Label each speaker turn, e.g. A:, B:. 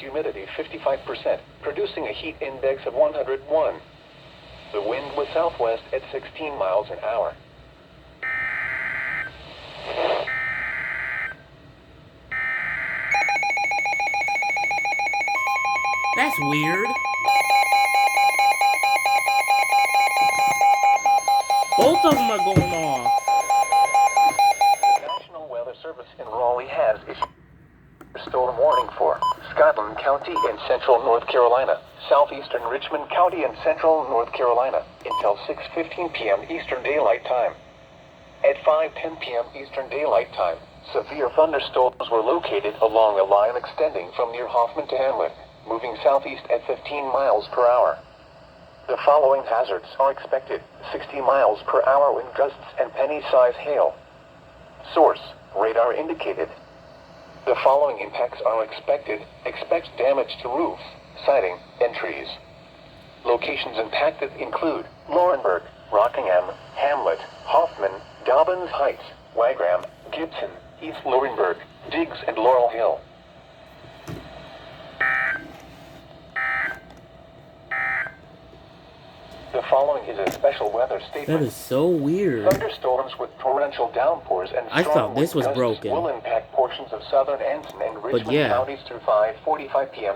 A: humidity 55%, producing a heat index of 101. The wind was southwest at 16 miles an hour.
B: That's weird. Both of them are going off.
A: The National Weather Service in Raleigh has issued a storm warning for Scotland County in central North Carolina, southeastern Richmond County in central North Carolina, until 6:15 p.m. Eastern Daylight Time. At 5:10 p.m. Eastern Daylight Time, severe thunderstorms were located along a line extending from near Hoffman to Hamlet, moving southeast at 15 miles per hour. The following hazards are expected: 60 miles per hour wind gusts and penny-size hail. Source: radar indicated. The following impacts are expected. Expect damage to roofs, siding, and trees. Locations impacted include Laurinburg, Rockingham, Hamlet, Hoffman, Dobbins Heights, Wagram, Gibson, East Laurinburg, Diggs, and Laurel Hill. The following is a special weather statement.
B: That is so weird.
A: Thunderstorms with torrential downpours and
B: I
A: strong
B: thought this
A: wind
B: was
A: gusts
B: broken.
A: will impact portions of southern Anson and Richmond
B: yeah.
A: counties through 5:45 p.m.